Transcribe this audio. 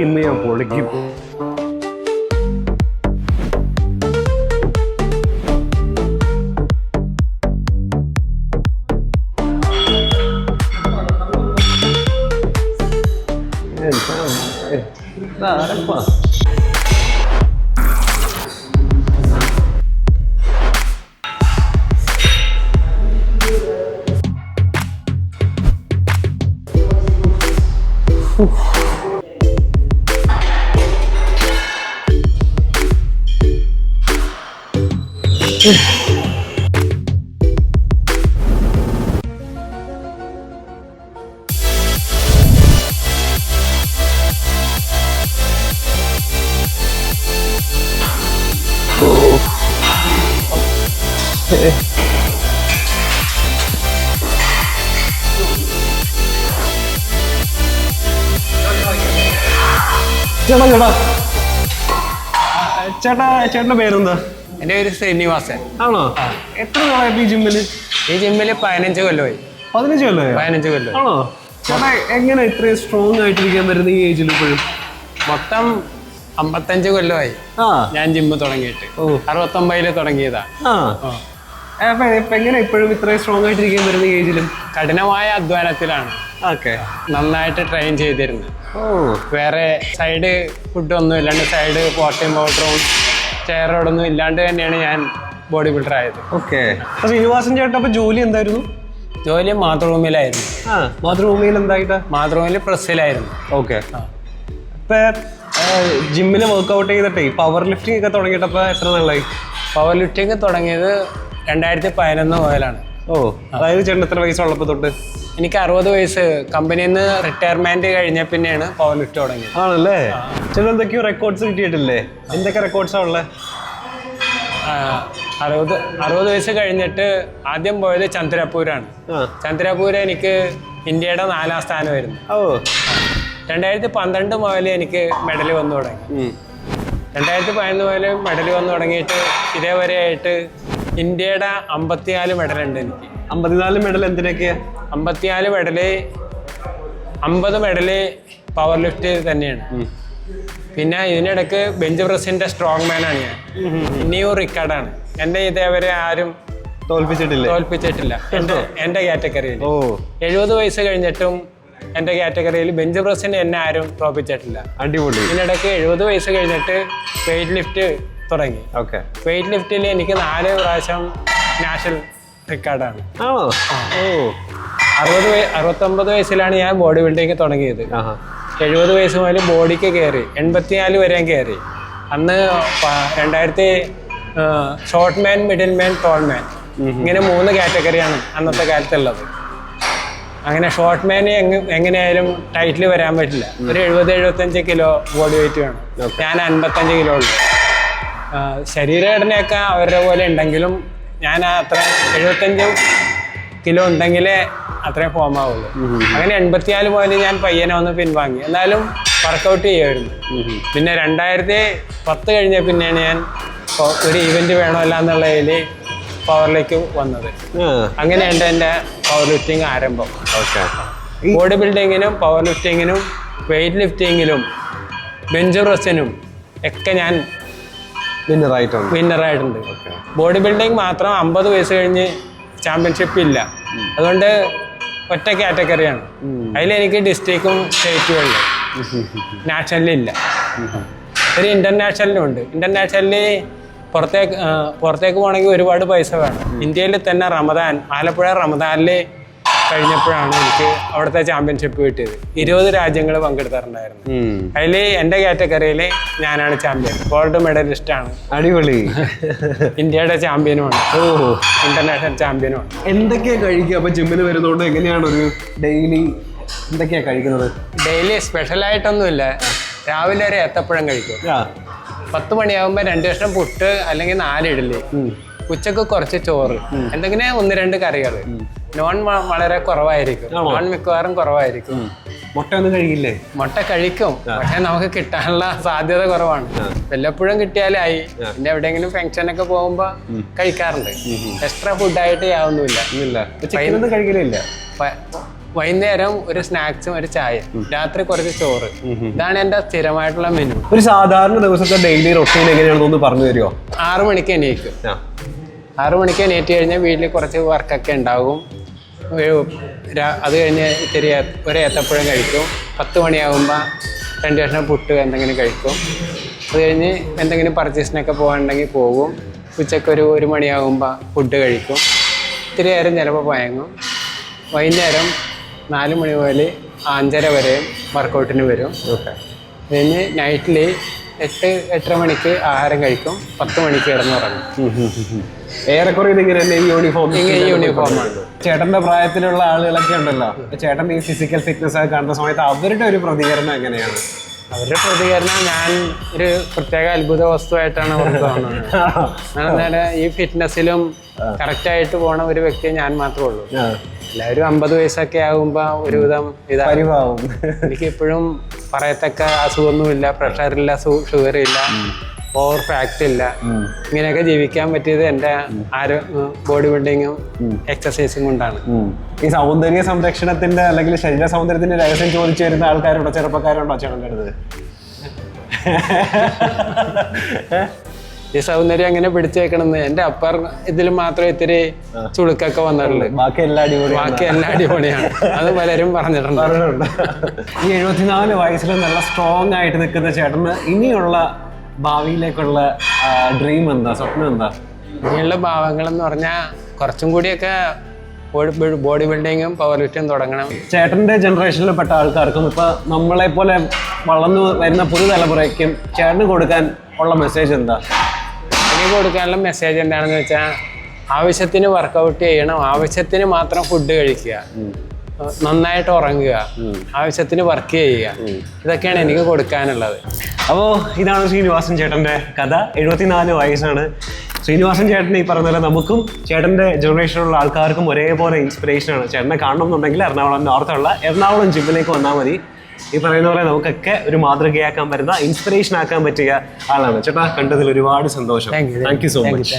ഇന്ന് ഞാൻ പൊളിക്കും. ചേട്ടന്റെ പേരെന്താ? എൻ്റെ പേര് ശ്രീനിവാസൻ. ആണോ? എത്ര നാളായി ഈ ജിമ്മില്? ഈ ജിമ്മില് 15 കൊല്ലമായി. 15 കൊല്ലമായി? 15 കൊല്ലം. ആണോ? ചേട്ടാ എങ്ങനെ ഇത്രയും സ്ട്രോങ് ആയിട്ടിരിക്കാൻ പറ്റുന്ന ഈ ഏജിൽ ഇപ്പോഴും? മൊത്തം 55 കൊല്ലമായി ഞാൻ ജിമ്മ് തുടങ്ങിയിട്ട്. 69 തുടങ്ങിയതാ. എങ്ങനെ ഇപ്പോഴും ഇത്രയും സ്ട്രോങ് ആയിട്ടിരിക്കാൻ പറ്റുന്ന ഈ ഏജിലും? കഠിനമായ അധ്വാനത്തിലാണ്. നന്നായിട്ട് ട്രെയിൻ ചെയ്തിരുന്നു. വേറെ സൈഡ് ഫുഡൊന്നും ഇല്ലാണ്ട്, സൈഡ് പ്രോട്ടീൻ പൗഡറും സ്റ്റെറോയിഡൊന്നും ഇല്ലാണ്ട് തന്നെയാണ് ഞാൻ ബോഡി ബിൽഡർ ആയത്. ശ്രീനിവാസൻ ചേട്ടാ അപ്പൊ ജോലി എന്തായിരുന്നു? ജോലി മാതൃഭൂമിയിലായിരുന്നു. മാതൃഭൂമിയിൽ എന്തായിട്ടാ? മാതൃഭൂമിയിൽ പ്രസ്സിലായിരുന്നു. ഇപ്പൊ ജിമ്മില് വർക്ക്ഔട്ട് ചെയ്തിട്ടേ പവർ ലിഫ്റ്റിംഗ് ഒക്കെ തുടങ്ങിയിട്ടപ്പോ എത്ര നാളായി? പവർ ലിഫ്റ്റിംഗ് തുടങ്ങിയത് 2011 മുതലാണ്. അതായത് ചേട്ടൻ എത്ര വയസ്സുള്ളപ്പോ തൊട്ട്? എനിക്ക് 60 വയസ്സ്. കമ്പനിയിൽ നിന്ന് റിട്ടയർമെന്റ് കഴിഞ്ഞ പിന്നെയാണ് പവർ ലിഫ്റ്റ് തുടങ്ങിയത്. ആണല്ലേ? ചേട്ടൻ എന്തൊക്കെയോ റെക്കോർഡ്സ് കിട്ടിയിട്ടില്ലേ? എന്തൊക്കെ റെക്കോർഡ്സാ ഉള്ളത്? 60 വയസ്സ് കഴിഞ്ഞിട്ട് ആദ്യം പോയത് ചന്ദ്രപൂരാണ്. ചന്ദ്രപൂര് എനിക്ക് ഇന്ത്യയുടെ 4ാം സ്ഥാനമായിരുന്നു. 2012 മുതൽ എനിക്ക് മെഡൽ വന്നു തുടങ്ങി. 2011 മുതൽ മെഡൽ വന്നു തുടങ്ങിയിട്ട് ഇതേവരെ ആയിട്ട് ഇന്ത്യയുടെ 54 മെഡലുണ്ട് എനിക്ക്. 54 മെഡൽ എന്തിനൊക്കെയാ? 54 മെഡല്, 50 മെഡല് പവർ ലിഫ്റ്റ് തന്നെയാണ്. പിന്നെ ഇതിനിടയ്ക്ക് ബെഞ്ച് പ്രസിന്റെ സ്ട്രോങ് മാനാണ് ഞാൻ. ന്യൂ റിക്കാർഡാണ്. എന്നെ ഇതേവരെ ആരും തോൽപ്പിച്ചിട്ടില്ല എന്റെ കാറ്റഗറിയിൽ. 70 വയസ്സ് കഴിഞ്ഞിട്ടും എന്റെ കാറ്റഗറിയിൽ ബെഞ്ച് പ്രസിന് എന്നെ ആരും തോൽപ്പിച്ചിട്ടില്ല. അടിപൊളി. ഇതിനിടയ്ക്ക് 70 വയസ്സ് കഴിഞ്ഞിട്ട് വെയിറ്റ് ലിഫ്റ്റ് തുടങ്ങി. വെയിറ്റ് ലിഫ്റ്റിൽ എനിക്ക് 4 പ്രാവശ്യം നാഷണൽ റിക്കാർഡാണ്. 69 വയസ്സിലാണ് ഞാൻ ബോഡി ബിൽഡിങ് തുടങ്ങിയത്. 70 വയസ്സ് മുതൽ ബോഡിക്ക് കയറി 84 വരെ കയറി. അന്ന് 2000 ഷോർട്ട് മാൻ, മിഡിൽ മാൻ, ടോൾ മാൻ, ഇങ്ങനെ 3 കാറ്റഗറിയാണ് അന്നത്തെ കാലത്തുള്ളത്. അങ്ങനെ ഷോർട്ട് മാന് എങ്ങനെയായാലും ടൈറ്റിൽ വരാൻ പറ്റില്ല. ഒരു 70-75 കിലോ ബോഡി വെയിറ്റ് വേണം. ഞാൻ 55 കിലോ ഉള്ളു. ശരീരഘടനയൊക്കെ അവരുടെ പോലെ ഉണ്ടെങ്കിലും ഞാൻ അത്ര 75 കിലോ ഉണ്ടെങ്കിലേ അത്രയും ഫോം ആവുള്ളൂ. അങ്ങനെ 84 മുതൽ ഞാൻ പയ്യനെ ഒന്ന് പിൻവാങ്ങി. എന്നാലും വർക്കൗട്ട് ചെയ്യുമായിരുന്നു. പിന്നെ 2010 കഴിഞ്ഞ പിന്നെയാണ് ഞാൻ ഒരു ഇവന്റ് വേണമല്ല എന്നുള്ളതിൽ പവറിലേക്ക് വന്നത്. അങ്ങനെയുണ്ട് എൻ്റെ പവർ ലിഫ്റ്റിംഗ് ആരംഭം. ബോഡി ബിൽഡിങ്ങിനും പവർ ലിഫ്റ്റിങ്ങിനും വെയിറ്റ് ലിഫ്റ്റിങ്ങിലും ബെഞ്ച് പ്രസ്സിനും ഒക്കെ ഞാൻ വിന്നറായിട്ടുണ്ട്. ബോഡി ബിൽഡിംഗ് മാത്രം 50 വയസ്സ് കഴിഞ്ഞ് ചാമ്പ്യൻഷിപ്പ് ഇല്ല. അതുകൊണ്ട് ഒറ്റ കാറ്റഗറിയാണ്. അതിലെനിക്ക് ഡിസ്ട്രിക്റ്റും സ്റ്റേറ്റും ഉള്ളു. നാഷണലില്ല. ഒരു ഇന്റർനാഷണലിനും ഉണ്ട്. ഇന്റർനാഷണലിൽ പുറത്തേക്ക് പോകണമെങ്കിൽ ഒരുപാട് പൈസ വേണം. ഇന്ത്യയിൽ തന്നെ ആലപ്പുഴ റമദാനിൽ കഴിഞ്ഞപ്പോഴാണ് എനിക്ക് അവിടുത്തെ ചാമ്പ്യൻഷിപ്പ് കിട്ടിയത്. 20 രാജ്യങ്ങൾ പങ്കെടുത്തിട്ടുണ്ടായിരുന്നു. അതിൽ എൻ്റെ കാറ്റഗറിയിൽ ഞാനാണ് ചാമ്പ്യൻ. ഗോൾഡ് മെഡലിസ്റ്റ് ആണ്. അടിപൊളി. ഇന്ത്യയുടെ ചാമ്പ്യനുമാണ്. ഇന്റർനാഷണൽ ചാമ്പ്യനുമാണ്. എന്തൊക്കെയാ കഴിക്കുക അപ്പൊ ജിമ്മിന് വരുന്നതുകൊണ്ട്? എങ്ങനെയാണ് ഒരു ഡെയിലി എന്തൊക്കെയാ കഴിക്കുന്നത്? ഡെയിലി സ്പെഷ്യലായിട്ടൊന്നുമില്ല. രാവിലെ ഒരു ഏത്തപ്പഴം കഴിക്കും. 10 മണിയാകുമ്പോൾ 2 കഷ്ണം പുട്ട് അല്ലെങ്കിൽ 4 ഇഡ്ഡലി. ഉച്ചക്ക് കുറച്ച് ചോറ്, എന്തെങ്കിലും 1-2 കറികൾ. നോൺ വളരെ കുറവായിരിക്കും. നോൺ മിക്കവാറും കുറവായിരിക്കും. മുട്ട ഒന്നും കഴിക്കില്ലേ? മുട്ട കഴിക്കും, പക്ഷെ നമുക്ക് കിട്ടാനുള്ള സാധ്യത കുറവാണ്. വല്ലപ്പോഴും കിട്ടിയാലായി. പിന്നെ എവിടെയെങ്കിലും ഫംഗ്ഷനൊക്കെ പോകുമ്പോ കഴിക്കാറുണ്ട്. എക്സ്ട്രാ ഫുഡായിട്ട് യാതൊന്നുമില്ല. കഴിക്കലില്ല. വൈകുന്നേരം ഒരു സ്നാക്സും ഒരു ചായ, രാത്രി കുറച്ച് ചോറ്. ഇതാണ് എൻ്റെ സ്ഥിരമായിട്ടുള്ള മെനു. ഒരു സാധാരണ ദിവസത്തെ ഡെയിലി റൊട്ടീൻ എങ്ങനെയാണെന്ന് പറഞ്ഞു തരുമോ? 6 മണിക്ക് എണീക്കും. 6 മണിക്ക് എണീറ്റ് കഴിഞ്ഞാൽ വീട്ടിൽ കുറച്ച് വർക്കൊക്കെ ഉണ്ടാകും. അത് കഴിഞ്ഞ് ഇത്തിരി ഒരു ഏത്തപ്പഴം കഴിക്കും. 10 മണിയാകുമ്പോൾ 2 കഷ്ണം പുട്ട് എന്തെങ്കിലും കഴിക്കും. അത് കഴിഞ്ഞ് എന്തെങ്കിലും പർച്ചേസിനൊക്കെ പോകാനുണ്ടെങ്കിൽ പോകും. ഉച്ചയ്ക്ക് ഒരു 1 മണിയാകുമ്പോൾ ഫുഡ് കഴിക്കും. ഇത്തിരി നേരം ചിലപ്പോൾ പയങ്ങും. വൈകുന്നേരം 4 മണി മുതൽ 5:30 വരെയും വർക്കൗട്ടിന് വരും. കഴിഞ്ഞ് നൈറ്റിൽ 8-8:30 മണിക്ക് ആഹാരം കഴിക്കും. 10 മണിക്ക് കിടന്നുറങ്ങും. ഏറെക്കുറെ ഇതിങ്ങനെ ഈ യൂണിഫോമാണ്. ചേട്ടന്റെ പ്രായത്തിലുള്ള ആളുകളൊക്കെ ഉണ്ടല്ലോ, ചേട്ടൻ ഈ ഫിസിക്കൽ ഫിറ്റ്നസ് ഒക്കെ കാണുന്ന സമയത്ത് അവരുടെ ഒരു പ്രതികരണം എങ്ങനെയാണ്? അവരുടെ പ്രതികരണം ഞാൻ ഒരു പ്രത്യേക അത്ഭുത വസ്തുവായിട്ടാണ് അവർക്ക് തോന്നുന്നത്. ഈ ഫിറ്റ്നസ്സിലും കറക്റ്റായിട്ട് പോണ ഒരു വ്യക്തി ഞാൻ മാത്രമേ ഉള്ളൂ. എല്ലാവരും 50 വയസ്സൊക്കെ ആകുമ്പോൾ ഒരുവിധം ഇതാവും. എനിക്ക് ഇപ്പോഴും പറയത്തക്ക അസുഖമൊന്നുമില്ല, പ്രഷറില്ല, ഷുഗറില്ല, ഓവർ ഫാറ്റ് ഇല്ല. ഇങ്ങനെയൊക്കെ ജീവിക്കാൻ പറ്റിയത് എൻ്റെ ബോഡി ബിൽഡിങ്ങും എക്സസൈസും കൊണ്ടാണ്. ഈ സൗന്ദര്യ സംരക്ഷണത്തിന്റെ അല്ലെങ്കിൽ ശരീര സൗന്ദര്യത്തിന്റെ രഹസ്യം ചോദിച്ചു വരുന്ന ആൾക്കാരുണ്ടോ, ചെറുപ്പക്കാരുണ്ടോ ചേട്ടൻ്റെ അടുത്ത്? ഈ സൗന്ദര്യം അങ്ങനെ പിടിച്ചേക്കണമെന്ന് എൻ്റെ അപ്പർ ഇതിൽ മാത്രമേ ഇത്തിരി ചുളുക്കൊക്കെ വന്നിട്ടുള്ളൂ. ബാക്കി എല്ലാം അടിപൊളിയാണ്. അത് പലരും പറഞ്ഞിട്ടുണ്ട്. ഈ 74 വയസ്സിൽ നല്ല സ്ട്രോങ് ആയിട്ട് നിൽക്കുന്ന ചേട്ടന് ഇനിയുള്ള ഭാവിയിലേക്കുള്ള ഡ്രീം എന്താ, സ്വപ്നം എന്താ? ഇനിയുള്ള ഭാവങ്ങൾ എന്ന് പറഞ്ഞാൽ കുറച്ചും കൂടിയൊക്കെ ബോഡി ബിൽഡിങ്ങും പവർ ലിഫ്റ്റിംഗ് തുടങ്ങണം. ചേട്ടൻ്റെ ജനറേഷനിൽ പെട്ട ആൾക്കാർക്കും ഇപ്പൊ നമ്മളെ പോലെ വളർന്നു വരുന്ന പുതുതലമുറയ്ക്കും ചേട്ടന് കൊടുക്കാൻ ഉള്ള മെസ്സേജ് എന്താ? എനിക്ക് കൊടുക്കാനുള്ള മെസ്സേജ് എന്താണെന്ന് വെച്ചാൽ, ആവശ്യത്തിന് വർക്കൗട്ട് ചെയ്യണം, ആവശ്യത്തിന് മാത്രം ഫുഡ് കഴിക്കുക, നന്നായിട്ട് ഉറങ്ങുക, ആവശ്യത്തിന് വർക്ക് ചെയ്യുക. ഇതൊക്കെയാണ് എനിക്ക് കൊടുക്കാനുള്ളത്. അപ്പോൾ ഇതാണ് ശ്രീനിവാസൻ ചേട്ടൻ്റെ കഥ. 74 വയസ്സാണ്. ശ്രീനിവാസൻ ചേട്ടൻ ഈ പറഞ്ഞ പോലെ നമുക്കും ചേട്ടൻ്റെ ജനറേഷനിലുള്ള ആൾക്കാർക്കും ഒരേപോലെ ഇൻസ്പിറേഷനാണ്. ചേട്ടനെ കാണണമെന്നുണ്ടെങ്കിൽ എറണാകുളം നോർത്തുള്ള എറണാകുളം ജിമ്മിലേക്ക് വന്നാൽ മതി. ഈ പറയുന്ന പോലെ നമുക്കൊക്കെ ഒരു മാതൃകയാക്കാൻ പറ്റുന്ന, ഇൻസ്പിറേഷൻ ആക്കാൻ പറ്റിയ ആളാണ്. ചേട്ടാ, കണ്ടതിൽ ഒരുപാട് സന്തോഷം. Thank you so much.